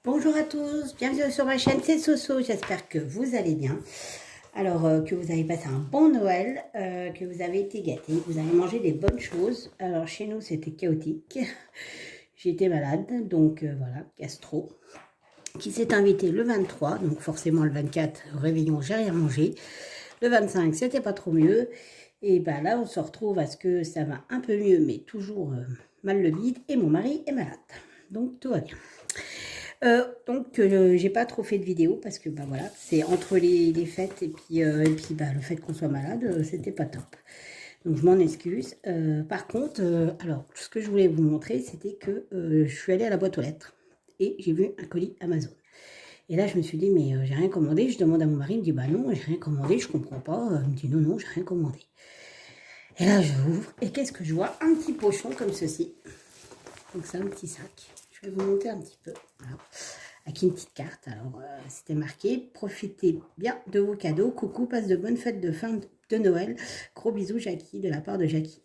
Bonjour à tous, bienvenue sur ma chaîne, c'est Soso, j'espère que vous allez bien. Alors, que vous avez passé un bon Noël, que vous avez été gâtés, vous avez mangé des bonnes choses. Alors, chez nous, c'était chaotique. J'étais malade, donc voilà, gastro, qui s'est invité le 23, donc forcément le 24, au réveillon, j'ai rien mangé. Le 25, c'était pas trop mieux. Et ben là, on se retrouve à ce que ça va un peu mieux, mais toujours mal le bide, et mon mari est malade. Donc, tout va bien. J'ai pas trop fait de vidéo parce que bah voilà, c'est entre les fêtes et puis bah, le fait qu'on soit malade, c'était pas top. Donc je m'en excuse. Par contre, alors ce que je voulais vous montrer, c'était que je suis allée à la boîte aux lettres et j'ai vu un colis Amazon. Et là je me suis dit mais j'ai rien commandé. Je demande à mon mari, il me dit bah non, j'ai rien commandé, je comprends pas. Il me dit non non, j'ai rien commandé. Et là je ouvre et qu'est-ce que je vois? Un petit pochon comme ceci. Donc c'est un petit sac. Je vais vous montrer un petit peu. Voilà. Avec une petite carte. Alors, c'était marqué « Profitez bien de vos cadeaux. Coucou, passe de bonnes fêtes de fin de Noël. Gros bisous, Jackie, de la part de Jackie. »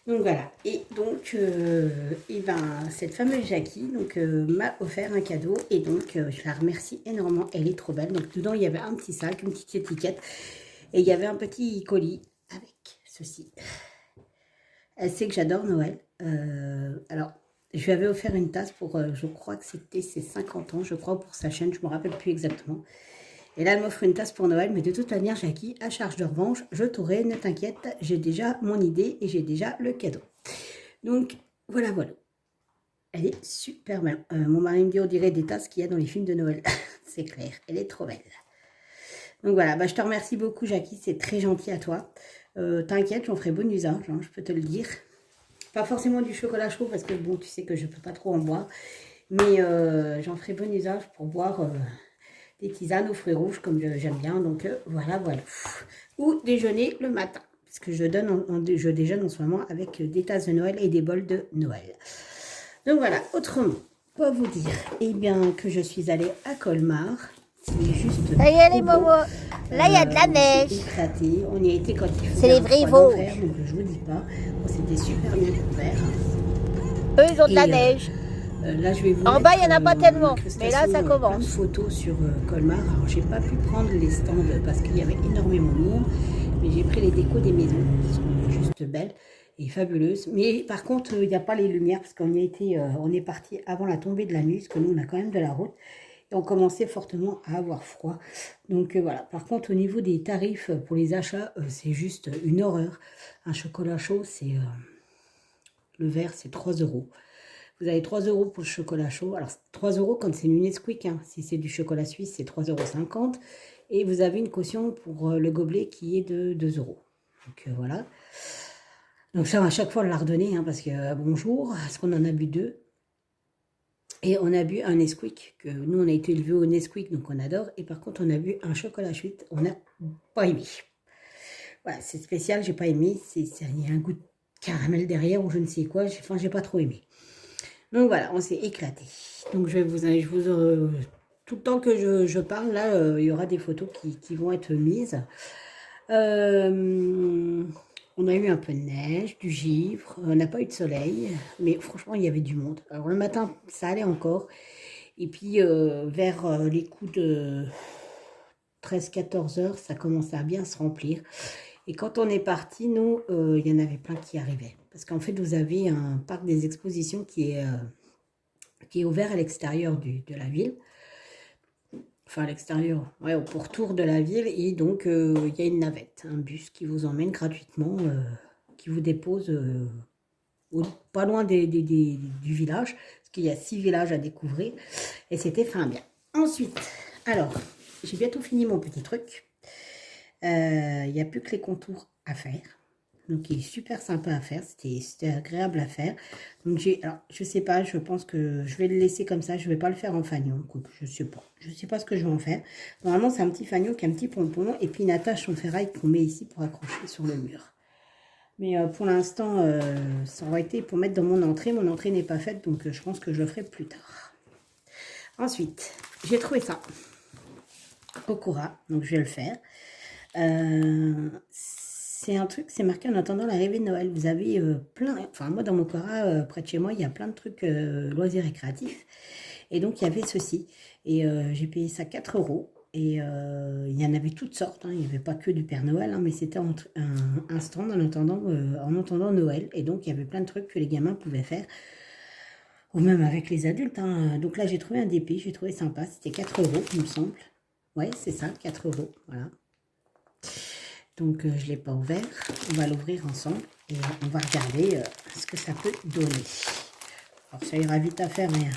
Donc, voilà. Et donc, cette fameuse Jackie m'a offert un cadeau. Et donc, je la remercie énormément. Elle est trop belle. Donc, dedans, il y avait un petit sac, une petite étiquette. Et il y avait un petit colis avec ceci. Elle sait que j'adore Noël. Alors, je lui avais offert une tasse pour, je crois que c'était ses 50 ans, je crois, pour sa chaîne, je ne me rappelle plus exactement. Et là, elle m'offre une tasse pour Noël, mais de toute manière, Jackie, à charge de revanche, je t'aurai, ne t'inquiète, j'ai déjà mon idée et j'ai déjà le cadeau. Donc, voilà, voilà. Elle est super belle. Mon mari me dit, on dirait des tasses qu'il y a dans les films de Noël. C'est clair, elle est trop belle. Donc voilà, bah, je te remercie beaucoup, Jackie, c'est très gentil à toi. T'inquiète, j'en ferai bon usage, hein, je peux te le dire. Pas forcément du chocolat chaud parce que bon, tu sais que je peux pas trop en boire. Mais j'en ferai bon usage pour boire des tisanes aux fruits rouges comme j'aime bien. Donc voilà, voilà. Ou déjeuner le matin. Parce que je déjeune en ce moment avec des tasses de Noël et des bols de Noël. Donc voilà, autrement, quoi vous dire? Eh bien que je suis allée à Colmar. C'est juste. Ça y est les momos, là il y a de la neige. Éclaté. On y a été quand il faisait C'est les un vrais froid d'enfer, Vosges. donc je vous dis pas. On s'était super bien couvert. Eux ils ont de la neige. Là, je vais vous En bas il n'y en a pas tellement, mais là ça plein de commence. photos sur Colmar. Alors, j'ai pas pu prendre les stands parce qu'il y avait énormément de monde, mais j'ai pris les décos des maisons qui sont juste belles et fabuleuses. Mais par contre, il n'y a pas les lumières parce qu'on y a été, on est parti avant la tombée de la nuit, parce que nous on a quand même de la route. Et on commençait fortement à avoir froid. Donc voilà. Par contre, au niveau des tarifs pour les achats, c'est juste une horreur. Un chocolat chaud, c'est le verre, c'est 3 €. Vous avez 3 € pour le chocolat chaud. Alors, 3 € quand c'est du Nesquik. Hein. Si c'est du chocolat suisse, c'est 3,50 €. Et vous avez une caution pour le gobelet qui est de 2 €. Donc voilà. Donc ça, à chaque fois, on l'a redonné, hein, parce que bonjour, parce qu'on en a bu 2. Et on a bu un Nesquik, que nous on a été élevés au Nesquik, donc on adore. Et par contre, on a bu un chocolat suite, on n'a pas aimé. Voilà, c'est spécial, j'ai pas aimé. Il y a un goût de caramel derrière ou je ne sais quoi. Enfin, j'ai pas trop aimé. Donc voilà, on s'est éclaté. Donc tout le temps que je parle, là, il y aura des photos qui vont être mises. On a eu un peu de neige, du givre, on n'a pas eu de soleil, mais franchement, il y avait du monde. Alors le matin, ça allait encore. Et puis, vers les coups de 13-14 heures, ça commençait à bien se remplir. Et quand on est parti, nous, il y en avait plein qui arrivaient. Parce qu'en fait, vous avez un parc des expositions qui est ouvert à l'extérieur de la ville. Enfin, à l'extérieur, ouais, au pourtour de la ville. Et donc, il y a une navette, un bus qui vous emmène gratuitement, qui vous dépose pas loin du village, parce qu'il y a 6 villages à découvrir. Et c'était fin bien. Ensuite, alors, j'ai bientôt fini mon petit truc. Il n'y a plus que les contours à faire. Donc, il est super sympa à faire. C'était agréable à faire. Donc, alors, je sais pas, je pense que je vais le laisser comme ça. Je vais pas le faire en fanion. Je sais pas. Je sais pas ce que je vais en faire. Normalement, c'est un petit fanion qui a un petit pompon et puis une attache en ferraille qu'on met ici pour accrocher sur le mur. Mais pour l'instant, ça aurait été pour mettre dans mon entrée. Mon entrée n'est pas faite, donc je pense que je le ferai plus tard. Ensuite, j'ai trouvé ça. Kokura, donc je vais le faire. c'est un truc, c'est marqué en attendant l'arrivée de Noël. Vous avez plein, enfin moi dans mon Cora, près de chez moi, il y a plein de trucs loisirs récréatifs. Et donc il y avait ceci. Et j'ai payé ça 4 euros. Et il y en avait toutes sortes, hein. Il n'y avait pas que du Père Noël, hein, mais c'était un stand en attendant Noël. Et donc il y avait plein de trucs que les gamins pouvaient faire. Ou même avec les adultes, hein. Donc là j'ai trouvé un dépit, j'ai trouvé sympa. C'était 4 euros, il me semble. Ouais, c'est ça, 4 euros. Voilà. Donc, je ne l'ai pas ouvert. On va l'ouvrir ensemble et on va regarder ce que ça peut donner. Alors, ça ira vite à faire, mais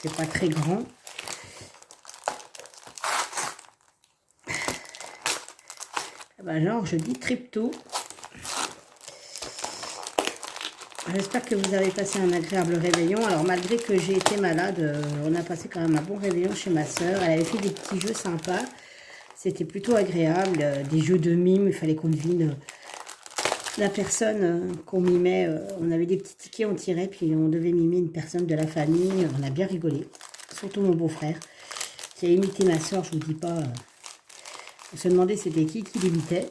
c'est pas très grand. Ben, genre, je dis Tripto. J'espère que vous avez passé un agréable réveillon. Alors, malgré que j'ai été malade, on a passé quand même un bon réveillon chez ma soeur. Elle avait fait des petits jeux sympas. C'était plutôt agréable, des jeux de mime, il fallait qu'on devine la personne qu'on mimait. On avait des petits tickets, on tirait, puis on devait mimer une personne de la famille. On a bien rigolé, surtout mon beau-frère, qui a imité ma soeur, je vous dis pas. On se demandait c'était qui l'imitait.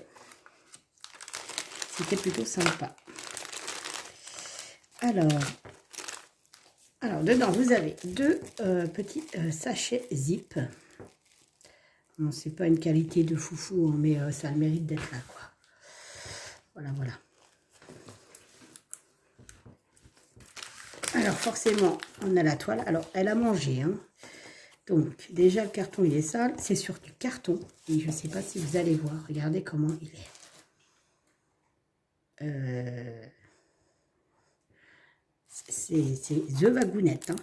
C'était plutôt sympa. Alors, dedans, vous avez deux petits sachets zip. Bon, c'est pas une qualité de foufou, hein, mais ça a le mérite d'être là, quoi. Voilà, voilà. Alors, forcément, on a la toile. Alors, elle a mangé, hein. Donc, déjà, le carton, il est sale. C'est sur du carton. Et je ne sais pas si vous allez voir. Regardez comment il est. C'est The Wagounette, hein.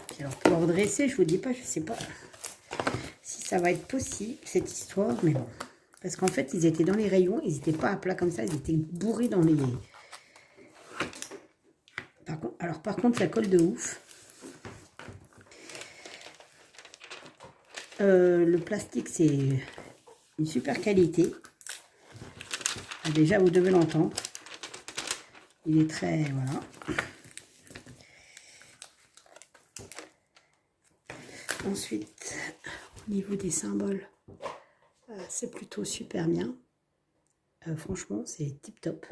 Puis alors, pour redresser, je vous dis pas, je sais pas si ça va être possible, cette histoire, mais bon. Parce qu'en fait, ils étaient dans les rayons, ils n'étaient pas à plat comme ça, ils étaient bourrés dans les... Par contre, ça colle de ouf. Le plastique, c'est une super qualité. Ah, déjà, vous devez l'entendre. Il est très... Voilà. Ensuite, au niveau des symboles, c'est plutôt super bien. Franchement, c'est tip top.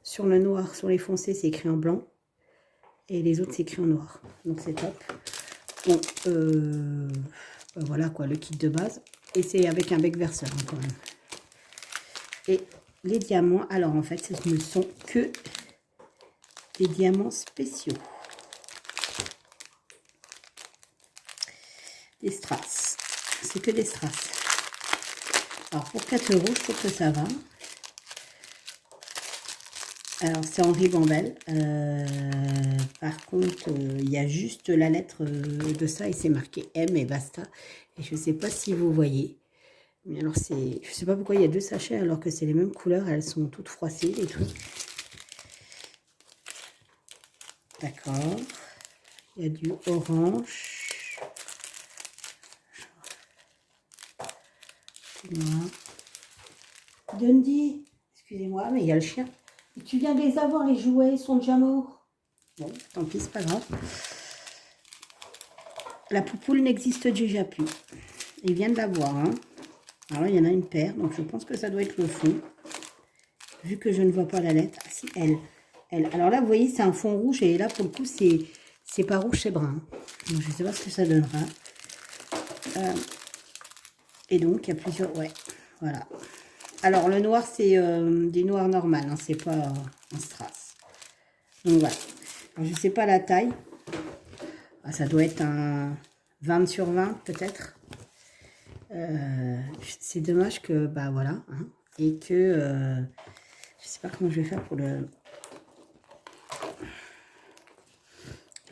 Sur le noir, sur les foncés, c'est écrit en blanc. Et les autres, c'est écrit en noir. Donc, c'est top. Bon, voilà quoi, le kit de base. Et c'est avec un bec verseur, hein, quand même. Et les diamants, alors en fait, ce ne sont que des diamants spéciaux. Des strass. C'est que des strass. Alors pour 4 euros, je trouve que ça va. Alors c'est en ribambelle. Par contre, il y a juste la lettre de ça et c'est marqué M et basta. Et je ne sais pas si vous voyez. Mais alors c'est, je sais pas pourquoi il y a deux sachets alors que c'est les mêmes couleurs. Elles sont toutes froissées les trucs. D'accord. Il y a du orange. Dundee, excusez-moi, mais il y a le chien. Et tu viens de les avoir, les jouets, ils sont déjà morts. Bon, tant pis, c'est pas grave. La poupoule n'existe déjà plus. Il vient de l'avoir, hein. Alors, il y en a une paire, donc je pense que ça doit être le fond. Vu que je ne vois pas la lettre. Ah si, elle. Alors là, vous voyez, c'est un fond rouge, et là, pour le coup, c'est pas rouge, c'est brun. Donc, je ne sais pas ce que ça donnera. Et donc, il y a plusieurs... Ouais, voilà. Alors, le noir, c'est des noirs normales, hein, c'est pas en strass. Donc, voilà. Alors, je ne sais pas la taille. Ah, ça doit être un 20 sur 20, peut-être. C'est dommage que, bah voilà. Hein, et que, je ne sais pas comment je vais faire pour le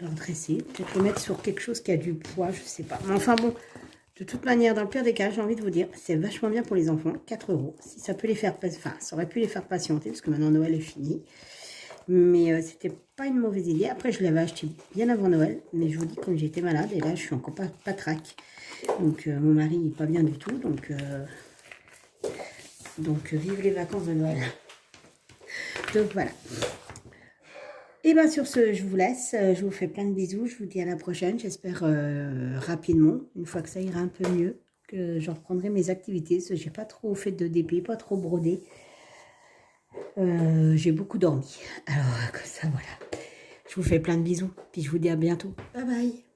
dresser. Peut-être le mettre sur quelque chose qui a du poids, je ne sais pas. Mais enfin, bon... De toute manière, dans le pire des cas, j'ai envie de vous dire, c'est vachement bien pour les enfants, 4 euros. Si ça peut les faire, enfin, ça aurait pu les faire patienter, parce que maintenant Noël est fini. Mais c'était pas une mauvaise idée. Après, je l'avais acheté bien avant Noël, mais je vous dis, comme j'étais malade, et là, je suis encore pas trac. Donc, mon mari n'est pas bien du tout, donc vive les vacances de Noël. Donc, voilà. Et bien sur ce, je vous laisse, je vous fais plein de bisous, je vous dis à la prochaine, j'espère rapidement, une fois que ça ira un peu mieux, que je reprendrai mes activités, parce que j'ai pas trop fait de DP, pas trop brodé. J'ai beaucoup dormi. Alors, comme ça, voilà. Je vous fais plein de bisous, puis je vous dis à bientôt. Bye bye.